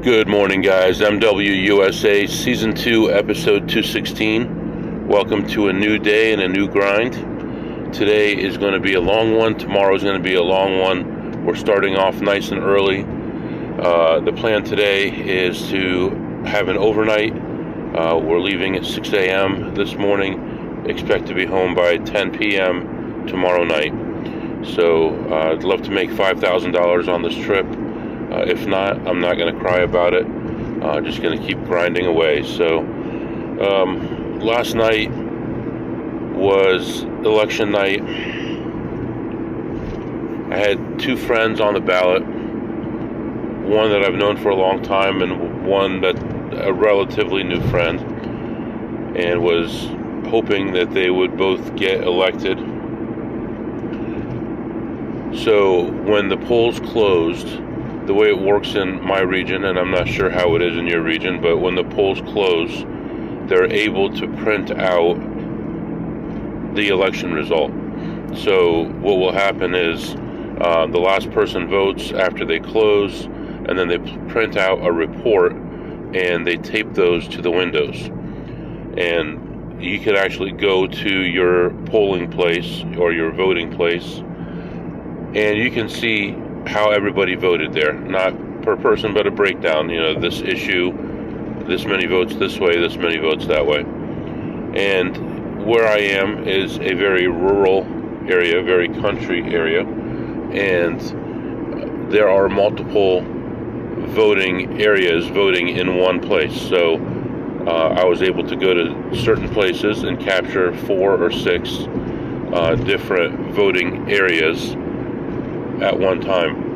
Good morning, guys. MWUSA Season 2, Episode 216. Welcome to a new day and a new grind. Today is going to be a long one. Tomorrow is going to be a long one. We're starting off nice and early. The plan today is to have an overnight. We're leaving at 6 a.m. this morning. Expect to be home by 10 p.m. tomorrow night. So I'd love to make $5,000 on this trip. If not, I'm not going to cry about it. Just going to keep grinding away. So last night was election night. I had two friends on the ballot. One that I've known for a long time and one that a relatively new friend, and was hoping that they would both get elected. So when the polls closed, the way it works in my region, and I'm not sure how it is in your region, but when the polls close, they're able to print out the election result. So what will happen is the last person votes after they close, and then they print out a report and they tape those to the windows. And you could actually go to your polling place or your voting place, and you can see how everybody voted there, not per person, but a breakdown. You know, this issue, this many votes this way, this many votes that way. And where I am is a very rural area, very country area, and there are multiple voting areas voting in one place. So I was able to go to certain places and capture 4 or 6 different voting areas at one time.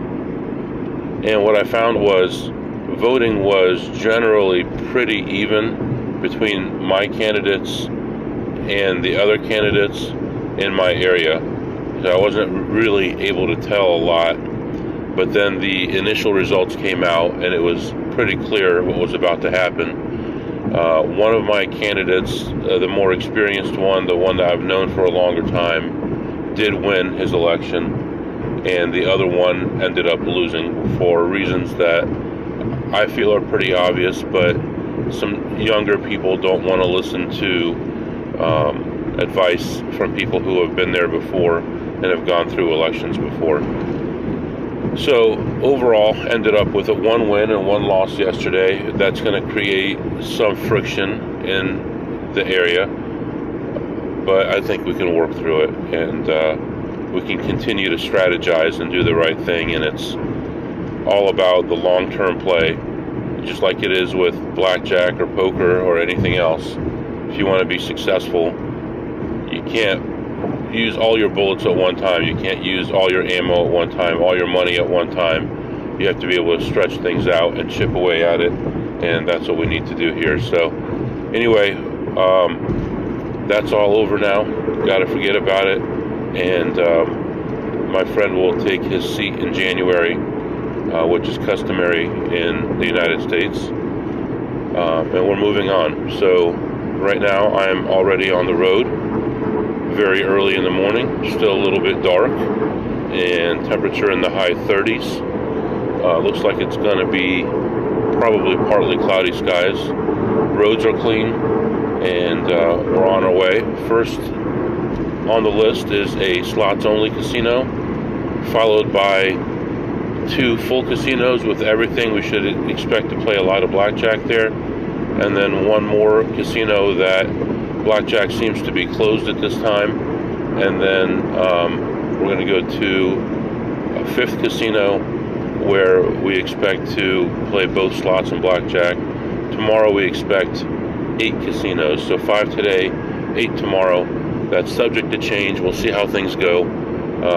And what I found was voting was generally pretty even between my candidates and the other candidates in my area. So I wasn't really able to tell a lot, but then the initial results came out and it was pretty clear what was about to happen. One of my candidates, the more experienced one, the one that I've known for a longer time, did win his election. And the other one ended up losing for reasons that I feel are pretty obvious, but some younger people don't want to listen to advice from people who have been there before and have gone through elections before. So overall, ended up with a 1 win and 1 loss yesterday. That's going to create some friction in the area, but I think we can work through it, and we can continue to strategize and do the right thing. And it's all about the long-term play, just like it is with blackjack or poker or anything else. If you want to be successful, you can't use all your bullets at one time. You can't use all your ammo at one time, all your money at one time. You have to be able to stretch things out and chip away at it, and that's what we need to do here. So anyway, that's all over now. Got to forget about it. And my friend will take his seat in January, which is customary in the United States, and we're moving on. So right now I'm already on the road, very early in the morning, still a little bit dark, and temperature in the high 30s. Looks like it's going to be probably partly cloudy skies. Roads are clean, and we're on our way. First on the list is a slots-only casino, followed by 2 full casinos with everything. We should expect to play a lot of blackjack there, and then 1 more casino that blackjack seems to be closed at this time, and then we're going to go to a 5th casino where we expect to play both slots and blackjack. Tomorrow we expect 8 casinos, so 5 today, 8 tomorrow. That's subject to change. We'll see how things go,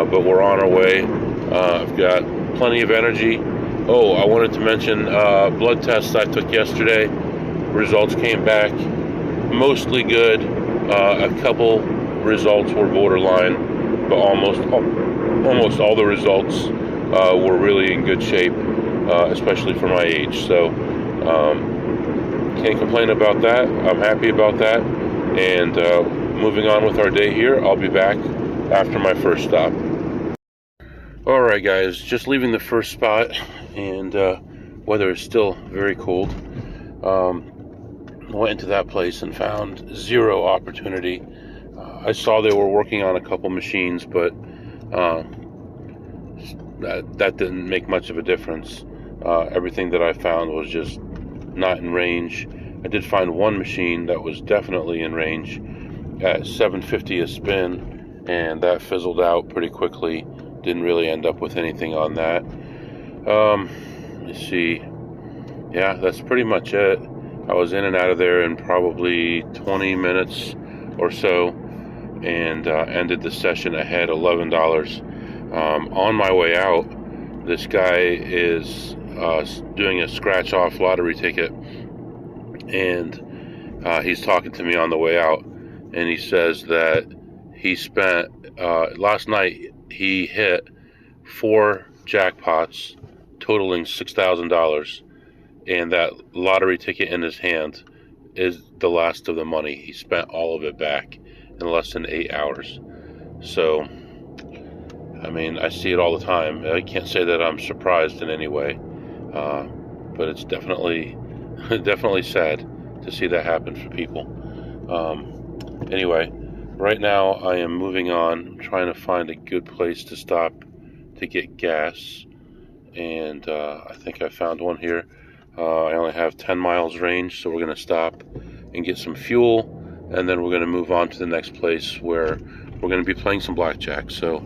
but we're on our way. I've got plenty of energy. Oh, I wanted to mention blood tests I took yesterday. Results came back mostly good. A couple results were borderline, but almost all the results were really in good shape, especially for my age. So can't complain about that. I'm happy about that, and moving on with our day here. I'll be back after my first stop. Alright guys, just leaving the first spot, and weather is still very cold. Went into that place and found zero opportunity. I saw they were working on a couple machines, but that didn't make much of a difference. Everything that I found was just not in range. I did find one machine that was definitely in range at $7.50 a spin, and that fizzled out pretty quickly. Didn't really end up with anything on that. Let's see. Yeah, that's pretty much it. I was in and out of there in probably 20 minutes or so, and ended the session ahead $11. On my way out, this guy is doing a scratch-off lottery ticket, and he's talking to me on the way out, and he says that he spent last night he hit 4 jackpots totaling $6,000, and that lottery ticket in his hand is the last of the money. He spent all of it back in less than 8 hours. So, I mean, I see it all the time. I can't say that I'm surprised in any way, but it's definitely sad to see that happen for people. Anyway, right now I am moving on, trying to find a good place to stop to get gas, and I think I found one here. I only have 10 miles range, so we're going to stop and get some fuel, and then we're going to move on to the next place where we're going to be playing some blackjack. So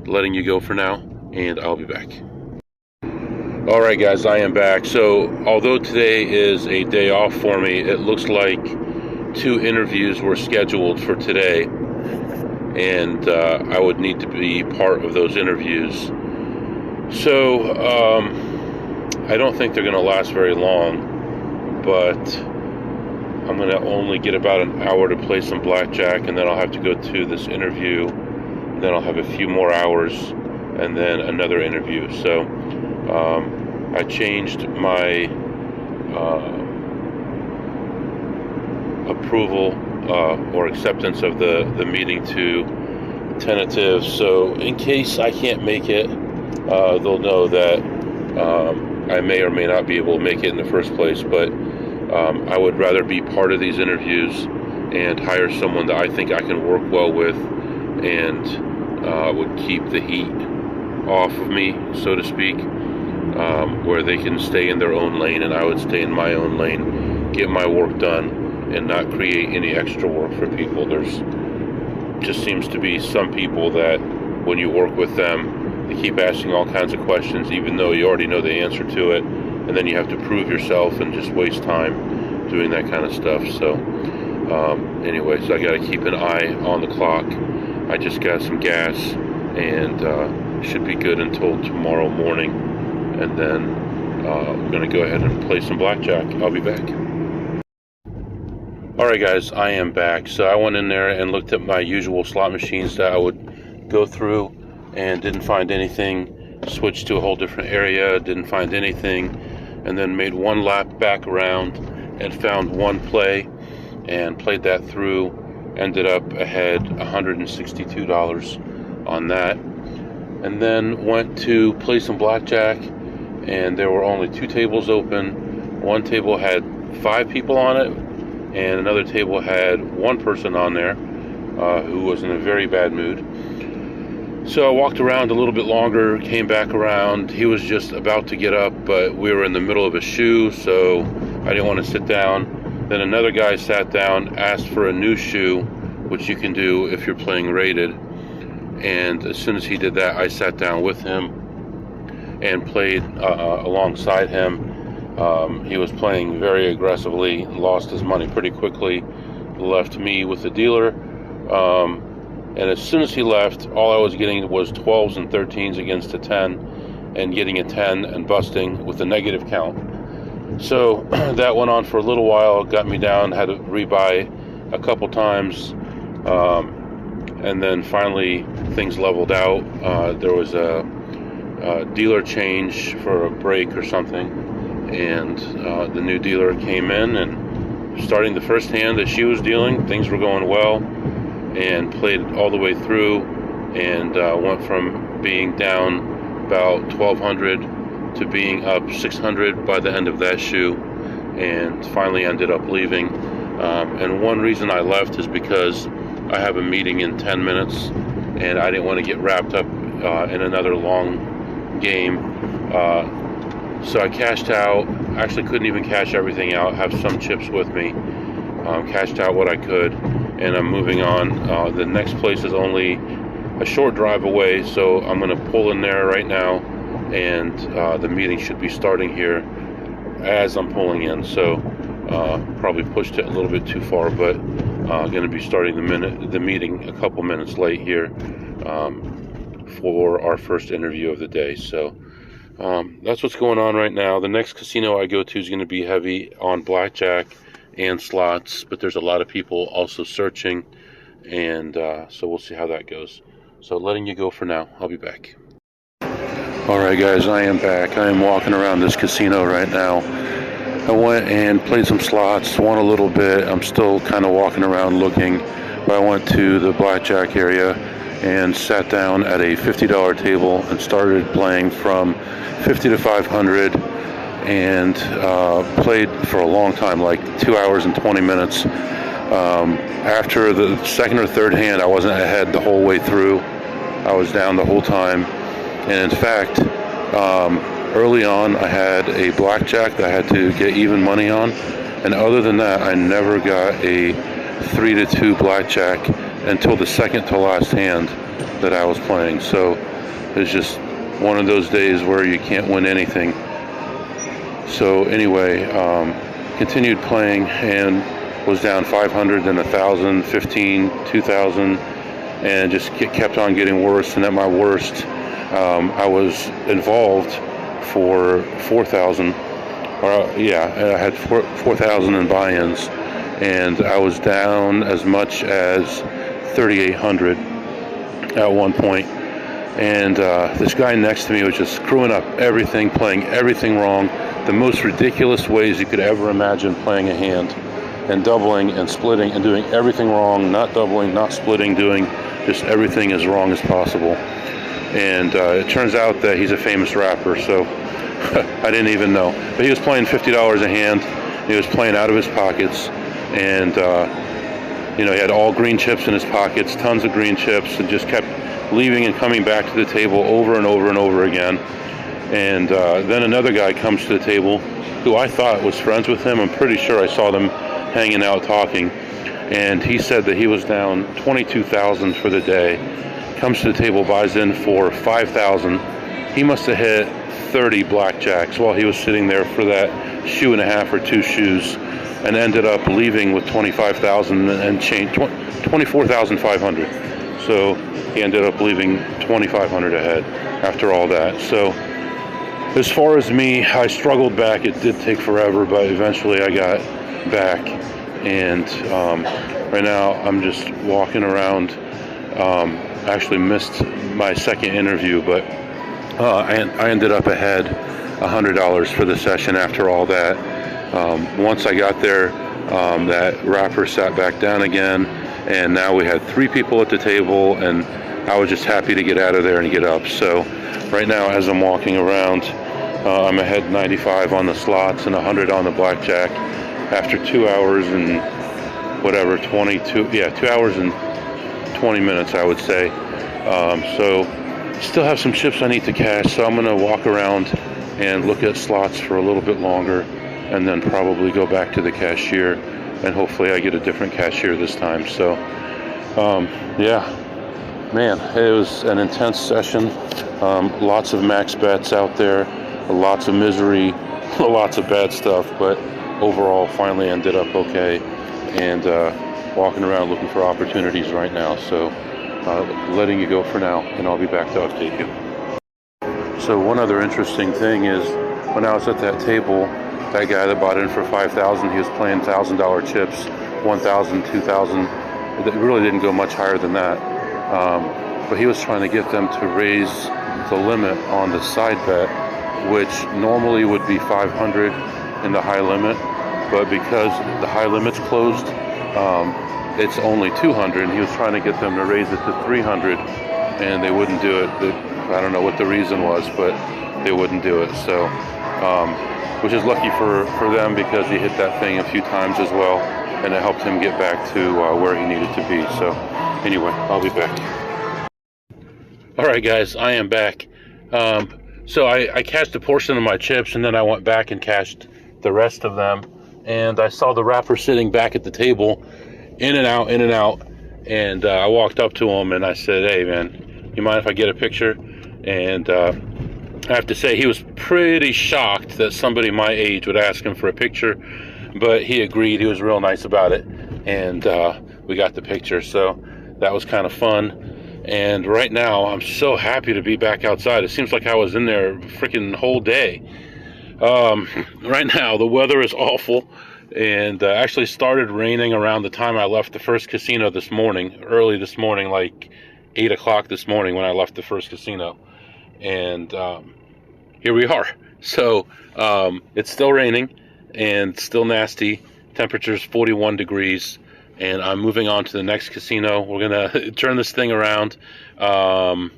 letting you go for now, and I'll be back. Alright guys, I am back. So although today is a day off for me, it looks like 2 interviews were scheduled for today, and I would need to be part of those interviews. So I don't think they're going to last very long, but I'm going to only get about an hour to play some blackjack, and then I'll have to go to this interview, and then I'll have a few more hours, and then another interview. So I changed my approval or acceptance of the meeting to tentative, so in case I can't make it, they'll know that I may or may not be able to make it in the first place. But I would rather be part of these interviews and hire someone that I think I can work well with, and would keep the heat off of me, so to speak, where they can stay in their own lane and I would stay in my own lane, get my work done, and not create any extra work for people. There's just seems to be some people that when you work with them, they keep asking all kinds of questions even though you already know the answer to it, and then you have to prove yourself and just waste time doing that kind of stuff. So anyway, so I got to keep an eye on the clock. I just got some gas, and should be good until tomorrow morning, and then I'm going to go ahead and play some blackjack. I'll be back. Alright guys, I am back. So I went in there and looked at my usual slot machines that I would go through, and didn't find anything. Switched to a whole different area, didn't find anything, and then made one lap back around and found one play and played that through. Ended up ahead $162 on that, and then went to play some blackjack, and there were only 2 tables open. One table had 5 people on it, and another table had 1 person on there who was in a very bad mood. So I walked around a little bit longer, came back around. He was just about to get up, but we were in the middle of a shoe, so I didn't want to sit down. Then another guy sat down, asked for a new shoe, which you can do if you're playing rated. And as soon as he did that, I sat down with him and played alongside him. He was playing very aggressively, lost his money pretty quickly, left me with the dealer. And as soon as he left, all I was getting was 12s and 13s against a 10, and getting a 10 and busting with a negative count. So that went on for a little while, got me down, had to rebuy a couple times, and then finally things leveled out. There was a dealer change for a break or something, and the new dealer came in, and starting the first hand that she was dealing, things were going well, and played all the way through, and went from being down about 1,200 to being up 600 by the end of that shoe, and finally ended up leaving. And one reason I left is because I have a meeting in 10 minutes, and I didn't want to get wrapped up in another long game. So I cashed out. Actually couldn't even cash everything out. Have some chips with me. Cashed out what I could, and I'm moving on. The next place is only a short drive away, so I'm going to pull in there right now, and the meeting should be starting here as I'm pulling in. So probably pushed it a little bit too far, but going to be starting the meeting a couple minutes late here for our first interview of the day. So that's what's going on right now. The next casino I go to is going to be heavy on blackjack and slots, but there's a lot of people also searching, and so we'll see how that goes. So letting you go for now. I'll be back. Alright guys, I am back. I am walking around this casino right now. I went and played some slots, won a little bit. I'm still kind of walking around looking, but I went to the blackjack area and sat down at a $50 table and started playing from 50 to 500, and played for a long time, like 2 hours and 20 minutes. After the second or third hand, I wasn't ahead the whole way through. I was down the whole time. And in fact, early on, I had a blackjack that I had to get even money on. And other than that, I never got a 3 to 2 blackjack until the second to last hand that I was playing. So it's just one of those days where you can't win anything. So anyway, continued playing and was down 500, then 1,000, 15, 2,000, and just kept on getting worse. And at my worst, I was involved for 4,000. I had 4,000 in buy-ins, and I was down as much as 3,800 at one point. And this guy next to me was just screwing up everything, playing everything wrong, the most ridiculous ways you could ever imagine playing a hand, and doubling and splitting and doing everything wrong, not doubling, not splitting, doing just everything as wrong as possible. And it turns out that he's a famous rapper, so I didn't even know. But he was playing $50 a hand. He was playing out of his pockets, and he had all green chips in his pockets, tons of green chips, and just kept leaving and coming back to the table over and over and over again. And then another guy comes to the table who I thought was friends with him. I'm pretty sure I saw them hanging out talking. And he said that he was down 22,000 for the day. Comes to the table, buys in for 5,000. He must have hit 30 blackjacks while he was sitting there for that shoe and a half or 2 shoes, and ended up leaving with 25,000 and change, 24,500. So he ended up leaving 2,500 ahead after all that. So as far as me, I struggled back. It did take forever, but eventually I got back. And right now I'm just walking around. Actually missed my second interview, but I ended up ahead $100 for the session after all that. Once I got there, that rapper sat back down again, and now we had 3 people at the table, and I was just happy to get out of there and get up. So right now, as I'm walking around, I'm ahead 95 on the slots and 100 on the blackjack after 2 hours and 2 hours and 20 minutes, I would say. So still have some chips I need to cash, so I'm going to walk around and look at slots for a little bit longer, and then probably go back to the cashier, and hopefully I get a different cashier this time. So man, it was an intense session. Lots of max bets out there, lots of misery, lots of bad stuff, but overall finally ended up okay, and walking around looking for opportunities right now. So letting you go for now, and I'll be back to update you. So one other interesting thing is, when I was at that table, that guy that bought in for 5,000, he was playing $1,000 chips, 1,000, 2,000. It really didn't go much higher than that. But he was trying to get them to raise the limit on the side bet, which normally would be 500 in the high limit, but because the high limit's closed, it's only 200, and he was trying to get them to raise it to 300, and they wouldn't do it. I don't know what the reason was, but they wouldn't do it. So, which is lucky for them, because he hit that thing a few times as well, and it helped him get back to where he needed to be. So anyway, I'll be back. All right, guys, I am back. So I cached a portion of my chips, and then I went back and cached the rest of them. And I saw the rapper sitting back at the table, in and out, in and out. And I walked up to him and I said, "Hey, man, you mind if I get a picture?" And I have to say, he was pretty shocked that somebody my age would ask him for a picture, but he agreed. He was real nice about it, and we got the picture. So that was kind of fun. And right now, I'm so happy to be back outside. It seems like I was in there freaking whole day. Right now, the weather is awful, and actually started raining around the time I left the first casino this morning, early this morning, like 8 o'clock this morning when I left the first casino. And here we are. So it's still raining and still nasty. Temperature's 41 degrees. And I'm moving on to the next casino. We're gonna turn this thing around. I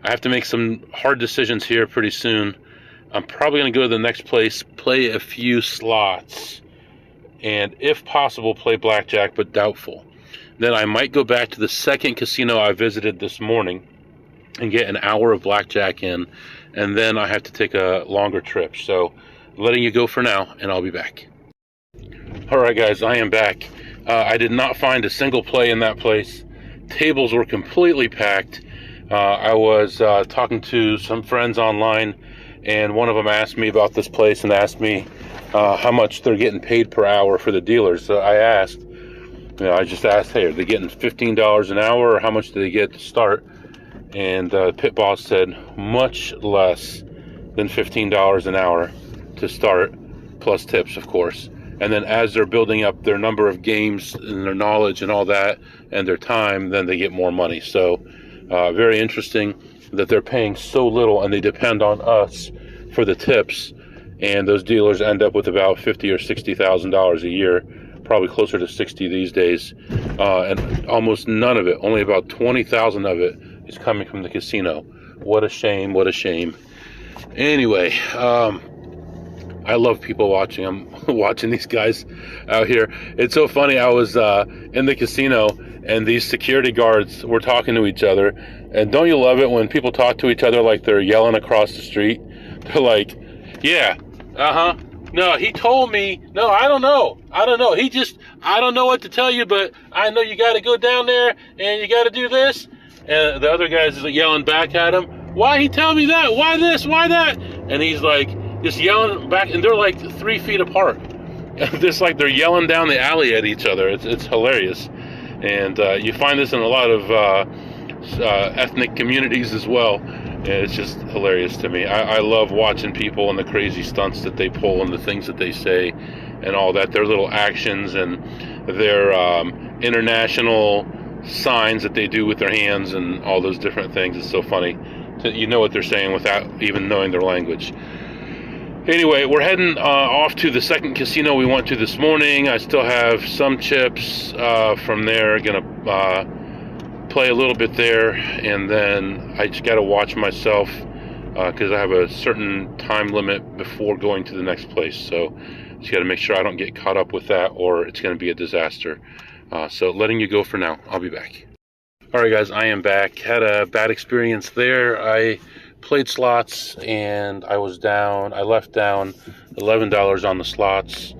have to make some hard decisions here pretty soon. I'm probably gonna go to the next place, play a few slots, and if possible, play blackjack, but doubtful. Then I might go back to the second casino I visited this morning and get an hour of blackjack in, and then I have to take a longer trip. So letting you go for now, and I'll be back. All right, guys, I am back. I did not find a single play in that place. Tables were completely packed. I was talking to some friends online, and one of them asked me about this place and asked me how much they're getting paid per hour for the dealers. So I asked, I just asked, hey, are they getting $15 an hour, or how much do they get to start? And the pit boss said much less than $15 an hour to start, plus tips, of course. And then as they're building up their number of games and their knowledge and all that and their time, then they get more money. So very interesting that they're paying so little, and they depend on us for the tips. And those dealers end up with about $50,000 or $60,000 a year, probably closer to 60 these days. And almost none of it, only about 20,000 of it, is coming from the casino. What a shame, what a shame. Anyway, I love people watching. I'm watching these guys out here. It's so funny. I was in the casino, and these security guards were talking to each other. And don't you love it when people talk to each other like they're yelling across the street? They're like, yeah, no, he told me, no, I don't know. I don't know. I don't know what to tell you, but I know you got to go down there and you got to do this. And the other guy's yelling back at him, why he tell me that? Why this? Why that? And he's like, just yelling back, and they're like 3 feet apart. Just like they're yelling down the alley at each other. It's hilarious. And you find this in a lot of ethnic communities as well. And it's just hilarious to me. I love watching people and the crazy stunts that they pull and the things that they say and all that. Their little actions and their international signs that they do with their hands and all those different things. It's so funny. You know what they're saying without even knowing their language. Anyway, we're heading off to the second casino we went to this morning. I still have some chips from there. Gonna play a little bit there, and then I just got to watch myself because I have a certain time limit before going to the next place. So just got to make sure I don't get caught up with that, or it's going to be a disaster. So letting you go for now. I'll be back. All right, guys, I am back. Had a bad experience there. I played slots, and I left down $11 on the slots,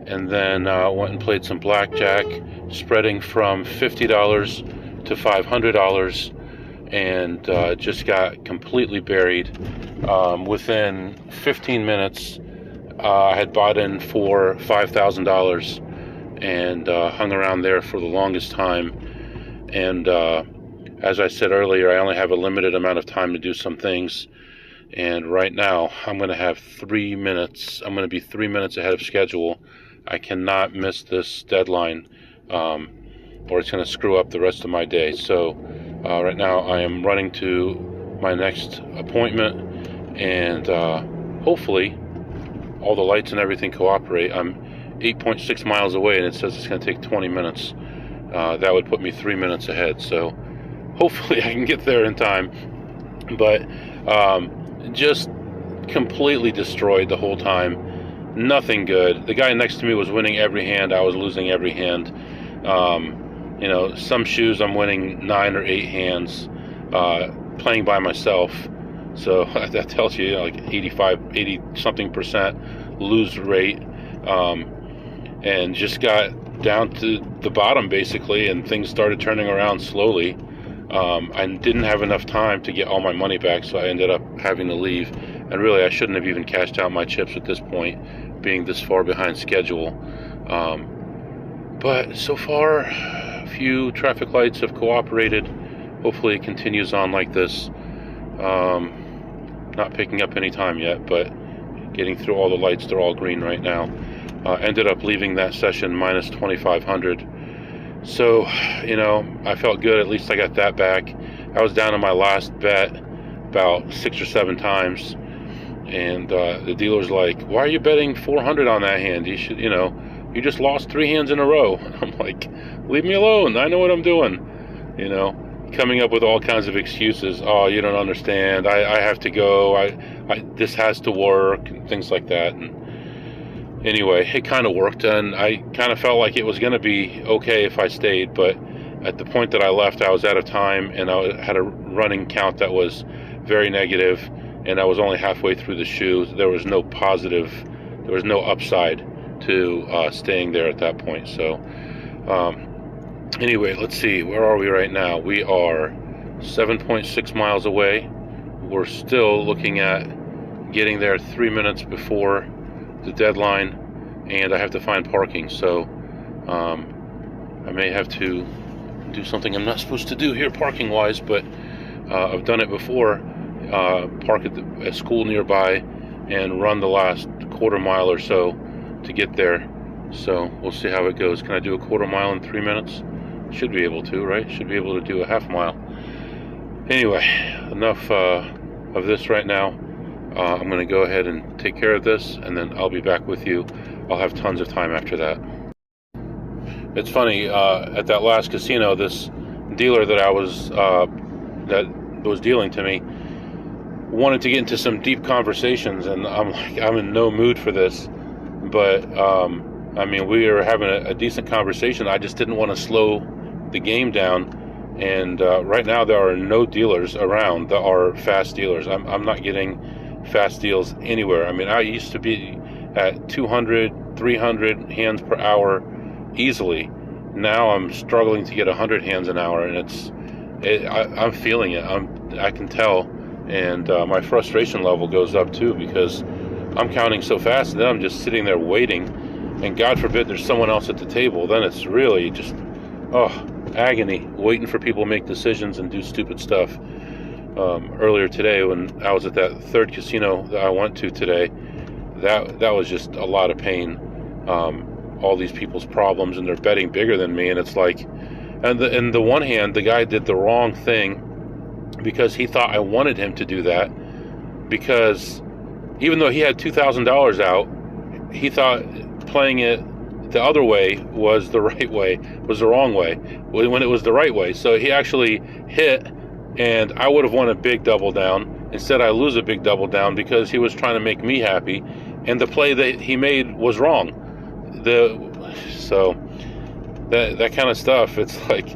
and then went and played some blackjack, spreading from $50 to $500, and just got completely buried. Within 15 minutes, I had bought in for $5,000 and hung around there for the longest time. And as I said earlier, I only have a limited amount of time to do some things. And right now, I'm going to have 3 minutes. I'm going to be 3 minutes ahead of schedule. I cannot miss this deadline, or it's going to screw up the rest of my day. So right now, I am running to my next appointment, and hopefully all the lights and everything cooperate. I'm 8.6 miles away, and it says it's going to take 20 minutes. That would put me 3 minutes ahead. So hopefully I can get there in time. But just completely destroyed the whole time. Nothing good. The guy next to me was winning every hand. I was losing every hand. You know, some shoes I'm winning 9 or 8 hands playing by myself. So that tells you, like 80 something percent lose rate. And just got down to the bottom basically, and things started turning around slowly. I didn't have enough time to get all my money back, so I ended up having to leave. And really, I shouldn't have even cashed out my chips at this point, being this far behind schedule. But so far, a few traffic lights have cooperated. Hopefully it continues on like this. Not picking up any time yet, but getting through all the lights. They're all green right now. Ended up leaving that session minus 2,500. So, you know, I felt good. At least I got that back. I was down on my last bet about 6 or 7 times. And the dealer's like, why are you betting 400 on that hand? You should, you know, you just lost 3 hands in a row. I'm like, leave me alone. I know what I'm doing. You know, coming up with all kinds of excuses. Oh, you don't understand. I have to go. This has to work, and things like that. And anyway, it kind of worked, and I kind of felt like it was going to be okay if I stayed. But at the point that I left, I was out of time, and I had a running count that was very negative, and I was only halfway through the shoe. There was no positive, there was no upside to staying there at that point. So anyway, let's see, where are we right now? We are 7.6 miles away. We're still looking at getting there 3 minutes before the deadline, and I have to find parking. So I may have to do something I'm not supposed to do here parking wise, but I've done it before. Park at a school nearby and run the last quarter mile or so to get there. So we'll see how it goes. Can I do a quarter mile in 3 minutes? Should be able to, right? Should be able to do a half mile. Anyway, enough of this right now. I'm going to go ahead and take care of this, and then I'll be back with you. I'll have tons of time after that. It's funny, at that last casino, this dealer that that was dealing to me wanted to get into some deep conversations, and I'm like, I'm in no mood for this. But I mean, we were having a decent conversation. I just didn't want to slow the game down. And right now there are no dealers around that are fast dealers. I'm not getting fast deals anywhere. I mean, I used to be at 200, 300 hands per hour easily. Now I'm struggling to get 100 hands an hour, and I'm feeling it. I can tell, and my frustration level goes up too, because I'm counting so fast, and then I'm just sitting there waiting, and God forbid there's someone else at the table. Then it's really just agony, waiting for people to make decisions and do stupid stuff. Earlier today, when I was at that third casino that I went to today, that was just a lot of pain. All these people's problems, and they're betting bigger than me, and it's like, in the one hand, the guy did the wrong thing because he thought I wanted him to do that, because even though he had $2,000 out, he thought playing it the other way was the right way, was the wrong way, when it was the right way. So he actually hit, and I would have won a big double down. Instead, I lose a big double down because he was trying to make me happy, and the play that he made was wrong. So that kind of stuff, it's like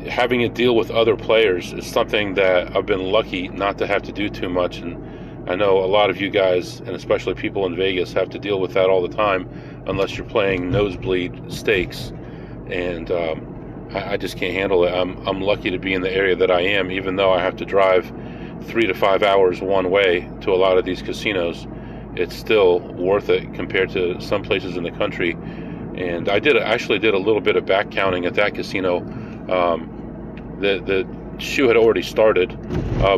having to deal with other players is something that I've been lucky not to have to do too much. And I know a lot of you guys, and especially people in Vegas, have to deal with that all the time, unless you're playing nosebleed stakes. And I just can't handle it. I'm lucky to be in the area that I am, even though I have to drive 3 to 5 hours one way to a lot of these casinos. It's still worth it compared to some places in the country. And I actually did a little bit of back counting at that casino. The shoe had already started,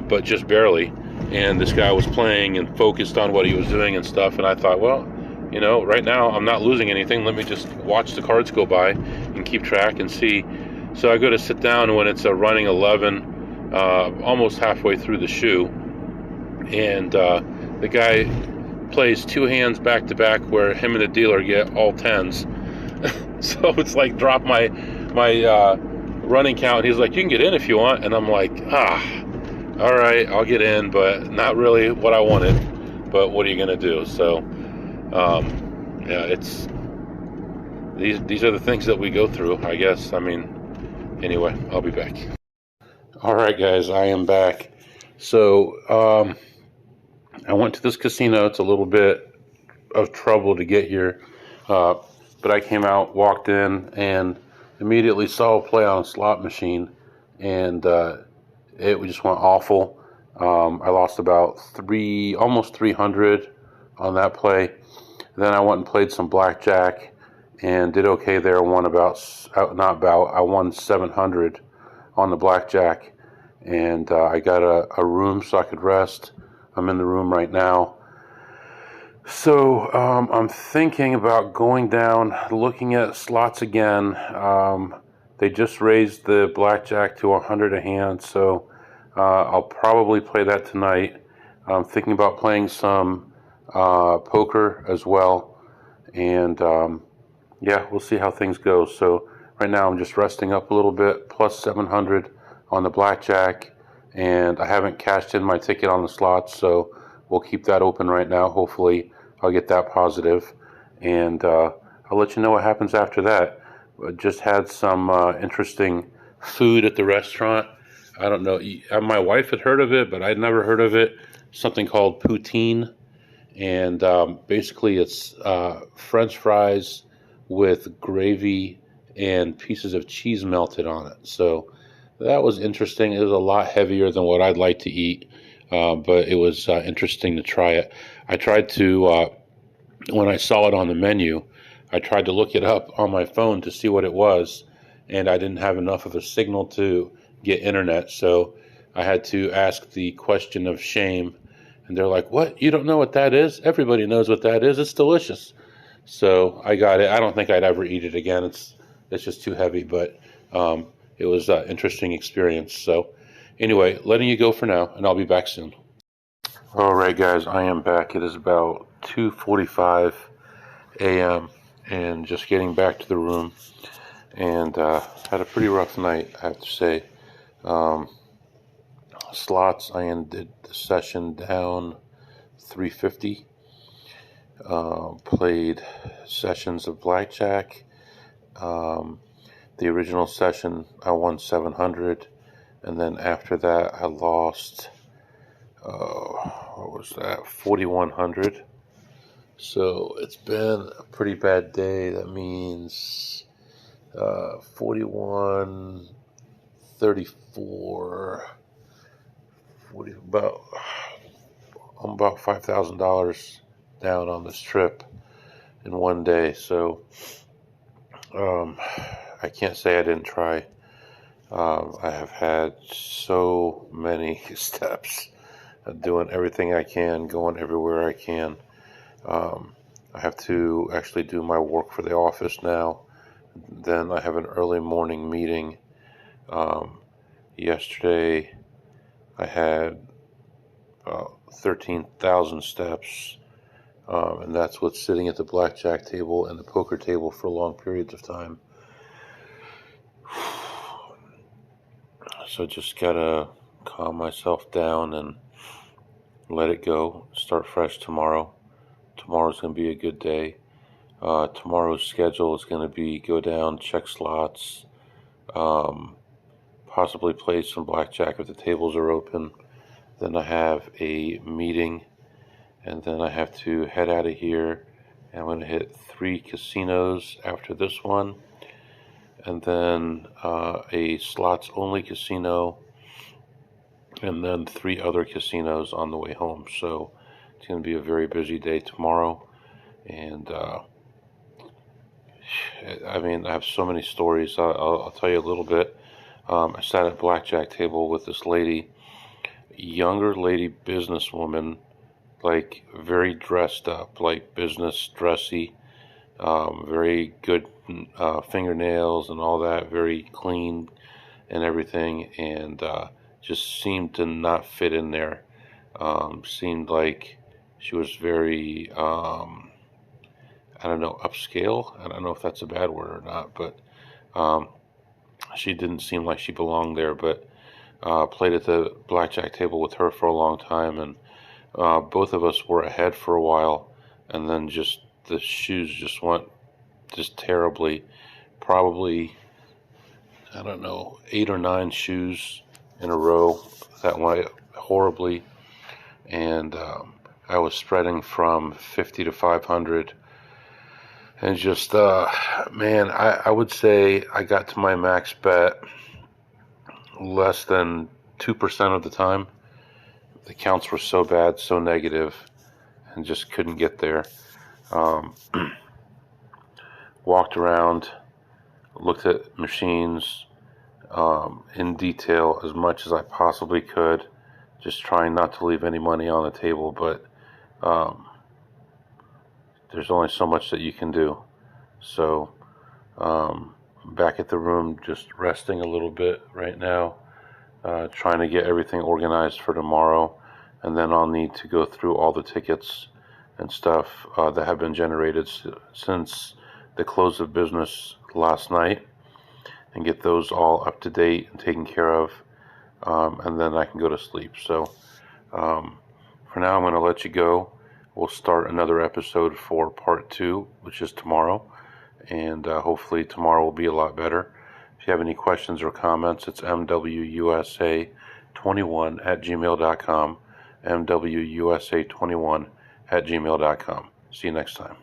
but just barely. And this guy was playing and focused on what he was doing and stuff. And I thought, well, you know, right now I'm not losing anything. Let me just watch the cards go by and keep track and see. So I go to sit down when it's a running 11, almost halfway through the shoe. And the guy plays 2 hands back to back where him and the dealer get all 10s. So it's like, drop my running count. He's like, you can get in if you want. And I'm like, all right, I'll get in, but not really what I wanted. but what are you going to do? So, yeah, it's these are the things that we go through, I guess. I mean, anyway, I'll be back. All right, guys, I am back. So, I went to this casino. It's a little bit of trouble to get here, but I came out, walked in, and immediately saw a play on a slot machine, and it just went awful. I lost about almost 300 on that play. Then I went and played some blackjack and did okay there. I won 700 on the blackjack, and I got a room so I could rest. I'm in the room right now. So I'm thinking about going down, looking at slots again. They just raised the blackjack to 100 a hand, so I'll probably play that tonight. I'm thinking about playing some poker as well, and yeah, we'll see how things go. So right now I'm just resting up a little bit, plus 700 on the blackjack, and I haven't cashed in my ticket on the slots, so we'll keep that open right now. Hopefully I'll get that positive, and I'll let you know what happens after that. I just had some interesting food at the restaurant. I don't know, my wife had heard of it, but I'd never heard of it. Something called poutine, and basically it's French fries with gravy and pieces of cheese melted on it. So that was interesting. It was a lot heavier than what I'd like to eat, but it was interesting to try it. I tried to, when I saw it on the menu, I tried to look it up on my phone to see what it was, and I didn't have enough of a signal to get internet, so I had to ask the question of shame, and they're like, "What? You don't know what that is? Everybody knows what that is. It's delicious." So I got it. I don't think I'd ever eat it again. It's just too heavy, but it was an interesting experience. So anyway, letting you go for now, and I'll be back soon. All right, guys, I am back. It is about 2:45 a.m. and just getting back to the room, and had a pretty rough night, I have to say. Slots, I ended the session down 350. Played sessions of blackjack. The original session, I won 700, and then after that, I lost, what was that, 4,100. So it's been a pretty bad day. That means 41, 34, 40, I'm about $5,000 down on this trip in one day. So I can't say I didn't try. I have had so many steps, doing everything I can, going everywhere I can. I have to actually do my work for the office now. Then I have an early morning meeting. Yesterday I had 13,000 steps, and that's with sitting at the blackjack table and the poker table for long periods of time. So just gotta calm myself down and let it go. Start fresh tomorrow. Tomorrow's gonna be a good day. Tomorrow's schedule is gonna be go down, check slots, possibly play some blackjack if the tables are open. Then I have a meeting, and then I have to head out of here. And I'm going to hit 3 casinos after this one, and then a slots-only casino, and then 3 other casinos on the way home. So it's going to be a very busy day tomorrow, and I mean, I have so many stories. I'll tell you a little bit. I sat at a blackjack table with this lady, younger lady, businesswoman, like very dressed up, like business dressy, very good fingernails and all that, very clean and everything, and just seemed to not fit in there. Seemed like she was very, I don't know, upscale. I don't know if that's a bad word or not, but she didn't seem like she belonged there. But played at the blackjack table with her for a long time, and both of us were ahead for a while, and then just the shoes just went just terribly. Probably, I don't know, 8 or 9 shoes in a row that went horribly, and I was spreading from 50 to 500, and just man, I would say I got to my max bet less than 2% of the time. The counts were so bad, so negative, and just couldn't get there. Um, walked around, looked at machines in detail as much as I possibly could, just trying not to leave any money on the table, but um, there's only so much that you can do. So back at the room, just resting a little bit right now, trying to get everything organized for tomorrow, and then I'll need to go through all the tickets and stuff that have been generated since the close of business last night, and get those all up to date and taken care of, and then I can go to sleep. So for now, I'm going to let you go. We'll start another episode for part 2, which is tomorrow, and hopefully tomorrow will be a lot better. If you have any questions or comments, it's mwusa21@gmail.com, mwusa21@gmail.com. See you next time.